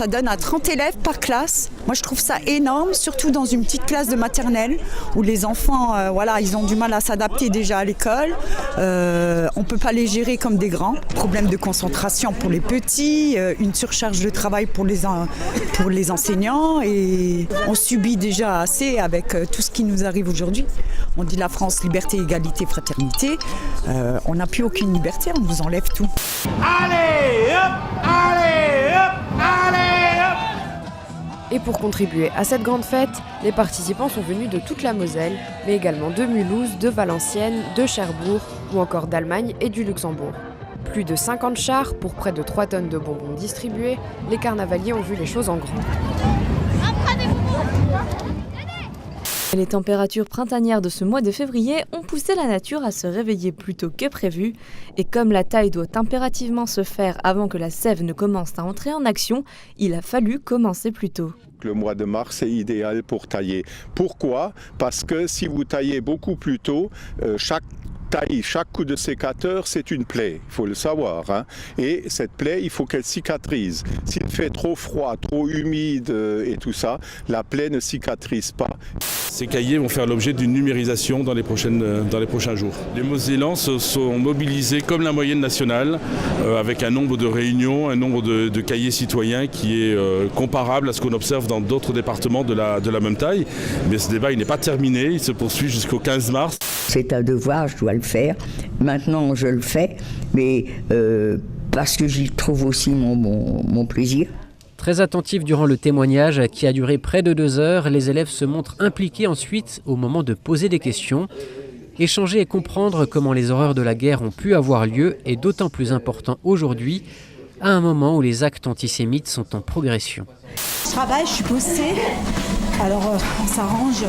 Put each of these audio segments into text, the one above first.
ça donne à 30 élèves par classe. Moi, je trouve ça énorme, surtout dans une petite classe de maternelle où les enfants, ils ont du mal à s'adapter déjà à l'école. On ne peut pas les gérer comme des grands. Problème de concentration pour les petits, une surcharge de travail pour les enseignants. Et on subit déjà assez avec tout ce qui nous arrive aujourd'hui. On dit la France, liberté, égalité, fraternité. On n'a plus aucune liberté, on nous enlève tout. Allez hop, allez hop, allez hop. Et pour contribuer à cette grande fête, les participants sont venus de toute la Moselle, mais également de Mulhouse, de Valenciennes, de Cherbourg ou encore d'Allemagne et du Luxembourg. Plus de 50 chars pour près de 3 tonnes de bonbons distribués, les carnavaliers ont vu les choses en grand. Les températures printanières de ce mois de février ont poussé la nature à se réveiller plus tôt que prévu. Et comme la taille doit impérativement se faire avant que la sève ne commence à entrer en action, il a fallu commencer plus tôt. Le mois de mars est idéal pour tailler. Pourquoi ? Parce que si vous taillez beaucoup plus tôt, chaque coup de sécateur, c'est une plaie, il faut le savoir. Et cette plaie, il faut qu'elle cicatrise. S'il fait trop froid, trop humide et tout ça, la plaie ne cicatrise pas. Ces cahiers vont faire l'objet d'une numérisation dans les prochains jours. Les Mosellans se sont mobilisés comme la moyenne nationale, avec un nombre de réunions, un nombre de cahiers citoyens qui est comparable à ce qu'on observe dans d'autres départements de la même taille. Mais ce débat, il n'est pas terminé, il se poursuit jusqu'au 15 mars. C'est un devoir, je dois le faire. Maintenant, je le fais, mais parce que j'y trouve aussi mon plaisir. Très attentifs durant le témoignage qui a duré près de 2 heures, les élèves se montrent impliqués ensuite au moment de poser des questions. Échanger et comprendre comment les horreurs de la guerre ont pu avoir lieu est d'autant plus important aujourd'hui, à un moment où les actes antisémites sont en progression. Je travaille, je suis bossée. Alors on s'arrange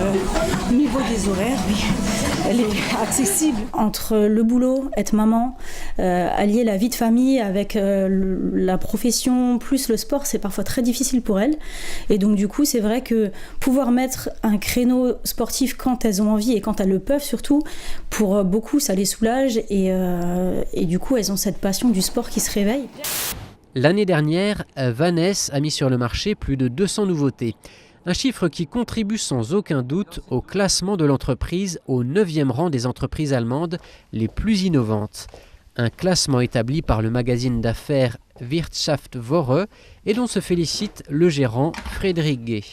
au niveau des horaires, oui. Elle est accessible. Entre le boulot, être maman, allier la vie de famille avec la profession plus le sport, c'est parfois très difficile pour elle. Et donc du coup, c'est vrai que pouvoir mettre un créneau sportif quand elles ont envie et quand elles le peuvent surtout, pour beaucoup, ça les soulage et du coup, elles ont cette passion du sport qui se réveille. L'année dernière, Vaness a mis sur le marché plus de 200 nouveautés. Un chiffre qui contribue sans aucun doute au classement de l'entreprise au 9e rang des entreprises allemandes les plus innovantes. Un classement établi par le magazine d'affaires Wirtschaftswoche et dont se félicite le gérant Frédéric Gay.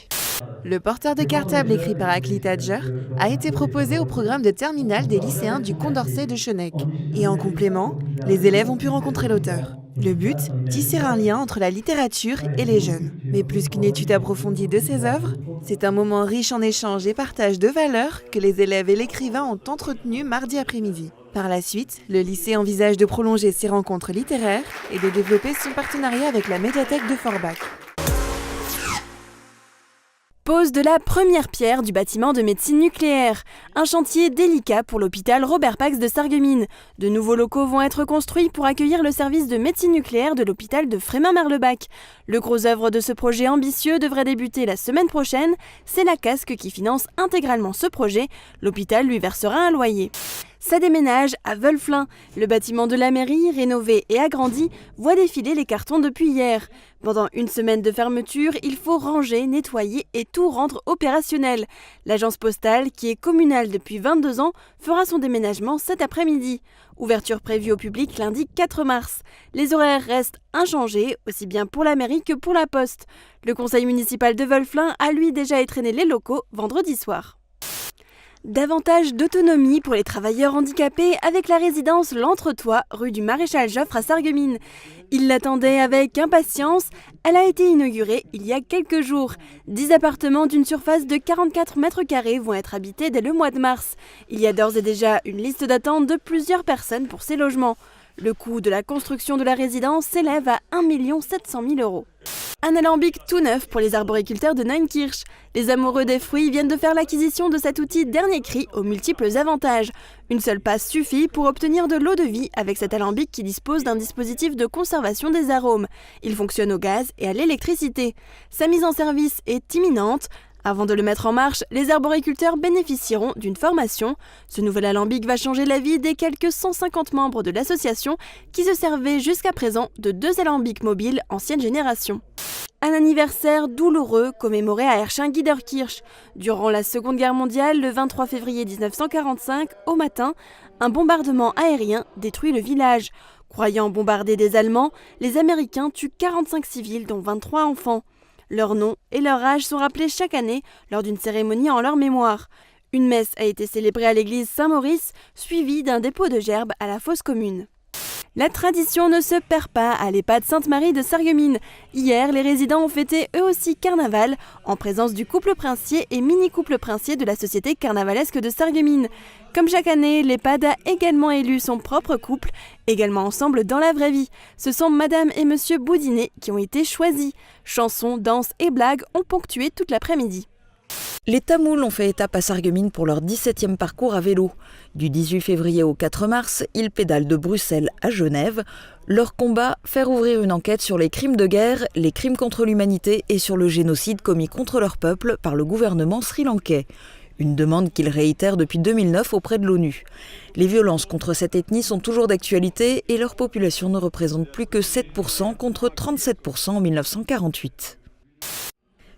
Le porteur de cartable écrit par Akli Tadjer a été proposé au programme de terminale des lycéens du Condorcet de Schoeneck. Et en complément, les élèves ont pu rencontrer l'auteur. Le but, tisser un lien entre la littérature et les jeunes. Mais plus qu'une étude approfondie de ses œuvres, c'est un moment riche en échanges et partage de valeurs que les élèves et l'écrivain ont entretenu mardi après-midi. Par la suite, le lycée envisage de prolonger ses rencontres littéraires et de développer son partenariat avec la médiathèque de Forbach. Pose de la première pierre du bâtiment de médecine nucléaire. Un chantier délicat pour l'hôpital Robert Pax de Sarreguemines. De nouveaux locaux vont être construits pour accueillir le service de médecine nucléaire de l'hôpital de Frémin-Merlebach. Le gros œuvre de ce projet ambitieux devrait débuter la semaine prochaine. C'est la Casque qui finance intégralement ce projet. L'hôpital lui versera un loyer. Ça déménage à Wölflin. Le bâtiment de la mairie, rénové et agrandi, voit défiler les cartons depuis hier. Pendant une semaine de fermeture, il faut ranger, nettoyer et tout rendre opérationnel. L'agence postale, qui est communale depuis 22 ans, fera son déménagement cet après-midi. Ouverture prévue au public lundi 4 mars. Les horaires restent inchangés, aussi bien pour la mairie que pour la poste. Le conseil municipal de Wölflin a lui déjà étrenné les locaux vendredi soir. Davantage d'autonomie pour les travailleurs handicapés avec la résidence L'Entretoit, rue du Maréchal Joffre à Sarreguemines. Ils l'attendaient avec impatience. Elle a été inaugurée il y a quelques jours. 10 appartements d'une surface de 44 mètres carrés vont être habités dès le mois de mars. Il y a d'ores et déjà une liste d'attente de plusieurs personnes pour ces logements. Le coût de la construction de la résidence s'élève à 1 700 000 €. Un alambic tout neuf pour les arboriculteurs de Neunkirch. Les amoureux des fruits viennent de faire l'acquisition de cet outil dernier cri aux multiples avantages. Une seule passe suffit pour obtenir de l'eau de vie avec cet alambic qui dispose d'un dispositif de conservation des arômes. Il fonctionne au gaz et à l'électricité. Sa mise en service est imminente. Avant de le mettre en marche, les arboriculteurs bénéficieront d'une formation. Ce nouvel alambic va changer la vie des quelques 150 membres de l'association qui se servaient jusqu'à présent de 2 alambics mobiles ancienne génération. Un anniversaire douloureux commémoré à Hersching-Giederkirch. Durant la Seconde Guerre mondiale, le 23 février 1945, au matin, un bombardement aérien détruit le village. Croyant bombarder des Allemands, les Américains tuent 45 civils, dont 23 enfants. Leurs noms et leur âge sont rappelés chaque année lors d'une cérémonie en leur mémoire. Une messe a été célébrée à l'église Saint-Maurice, suivie d'un dépôt de gerbes à la fosse commune. La tradition ne se perd pas à l'EHPAD Sainte-Marie de Sarreguemines. Hier, les résidents ont fêté eux aussi carnaval, en présence du couple princier et mini-couple princier de la société carnavalesque de Sarreguemines. Comme chaque année, l'EHPAD a également élu son propre couple, également ensemble dans la vraie vie. Ce sont Madame et Monsieur Boudinet qui ont été choisis. Chansons, danses et blagues ont ponctué toute l'après-midi. Les Tamouls ont fait étape à Sarreguemines pour leur 17e parcours à vélo. Du 18 février au 4 mars, ils pédalent de Bruxelles à Genève. Leur combat, faire ouvrir une enquête sur les crimes de guerre, les crimes contre l'humanité et sur le génocide commis contre leur peuple par le gouvernement sri-lankais. Une demande qu'ils réitèrent depuis 2009 auprès de l'ONU. Les violences contre cette ethnie sont toujours d'actualité et leur population ne représente plus que 7% contre 37% en 1948.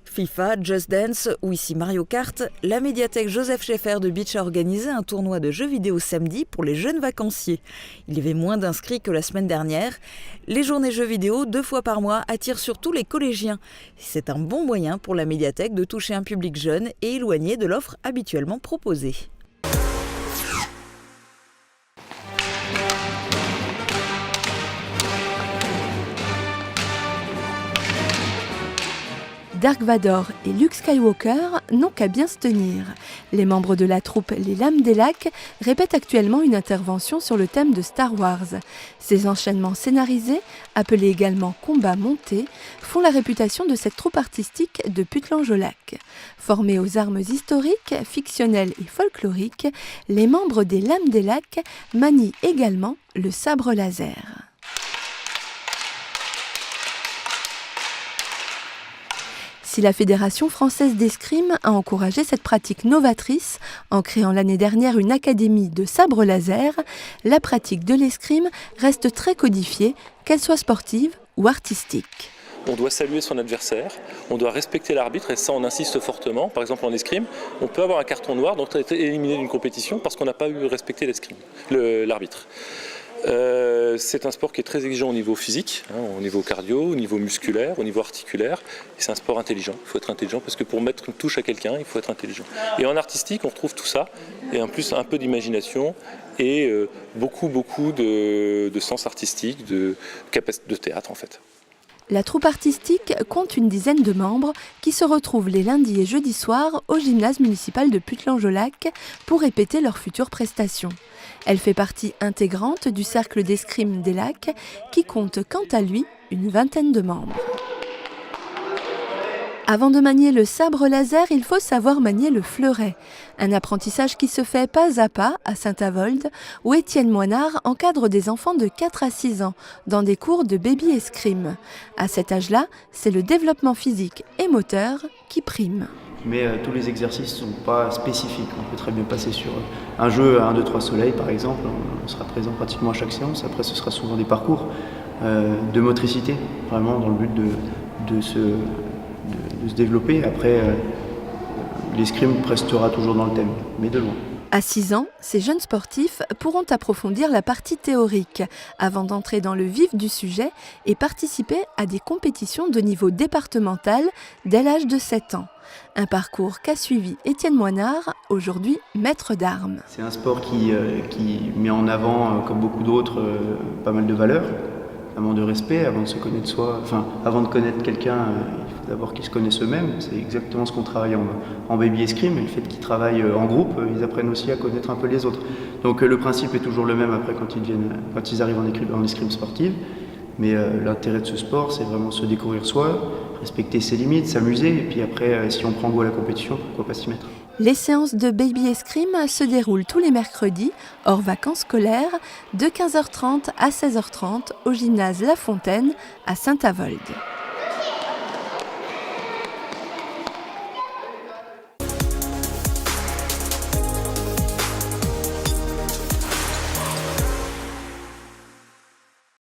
FIFA, Just Dance ou ici Mario Kart, la médiathèque Joseph Schaeffer de Beach a organisé un tournoi de jeux vidéo samedi pour les jeunes vacanciers. Il y avait moins d'inscrits que la semaine dernière. Les journées jeux vidéo 2 fois par mois attirent surtout les collégiens. C'est un bon moyen pour la médiathèque de toucher un public jeune et éloigné de l'offre habituellement proposée. Dark Vador et Luke Skywalker n'ont qu'à bien se tenir. Les membres de la troupe Les Lames des Lacs répètent actuellement une intervention sur le thème de Star Wars. Ces enchaînements scénarisés, appelés également combats montés, font la réputation de cette troupe artistique de Putlange-au-Lac. Formés aux armes historiques, fictionnelles et folkloriques, les membres des Lames des Lacs manient également le sabre laser. Si la Fédération française d'escrime a encouragé cette pratique novatrice en créant l'année dernière une académie de sabre laser, la pratique de l'escrime reste très codifiée, qu'elle soit sportive ou artistique. On doit saluer son adversaire, on doit respecter l'arbitre et ça on insiste fortement. Par exemple en escrime, on peut avoir un carton noir, donc on a été éliminé d'une compétition parce qu'on n'a pas eu respecté l'arbitre. C'est un sport qui est très exigeant au niveau physique, au niveau cardio, au niveau musculaire, au niveau articulaire. C'est un sport intelligent. Il faut être intelligent parce que pour mettre une touche à quelqu'un, il faut être intelligent. Et en artistique, on retrouve tout ça et en plus un peu d'imagination et beaucoup de sens artistique, de théâtre en fait. La troupe artistique compte une dizaine de membres qui se retrouvent les lundis et jeudis soirs au gymnase municipal de Putlange-au-Lac pour répéter leurs futures prestations. Elle fait partie intégrante du cercle d'escrime des Lacs qui compte quant à lui une vingtaine de membres. Avant de manier le sabre laser, il faut savoir manier le fleuret. Un apprentissage qui se fait pas à pas à Saint-Avold, où Étienne Moinard encadre des enfants de 4 à 6 ans dans des cours de baby escrime. À cet âge-là, c'est le développement physique et moteur qui prime. Mais tous les exercices ne sont pas spécifiques. On peut très bien passer sur un jeu 1, 2, 3 soleil par exemple. On sera présent pratiquement à chaque séance. Après, ce sera souvent des parcours de motricité, vraiment dans le but de se développer. Après, l'escrime restera toujours dans le thème, mais de loin. À 6 ans, ces jeunes sportifs pourront approfondir la partie théorique avant d'entrer dans le vif du sujet et participer à des compétitions de niveau départemental dès l'âge de 7 ans. Un parcours qu'a suivi Étienne Moinard, aujourd'hui maître d'armes. C'est un sport qui met en avant, comme beaucoup d'autres, pas mal de valeurs, notamment de respect, avant de se connaître soi, avant de connaître quelqu'un, il faut d'abord qu'ils se connaissent eux-mêmes. C'est exactement ce qu'on travaille en baby escrime, et le fait qu'ils travaillent en groupe, ils apprennent aussi à connaître un peu les autres. Donc le principe est toujours le même après quand ils arrivent en escrime sportive. Mais l'intérêt de ce sport, c'est vraiment se découvrir soi, respecter ses limites, s'amuser, et puis après, si on prend goût à la compétition, pourquoi pas s'y mettre. Les séances de baby escrime se déroulent tous les mercredis, hors vacances scolaires, de 15h30 à 16h30 au gymnase La Fontaine à Saint-Avold.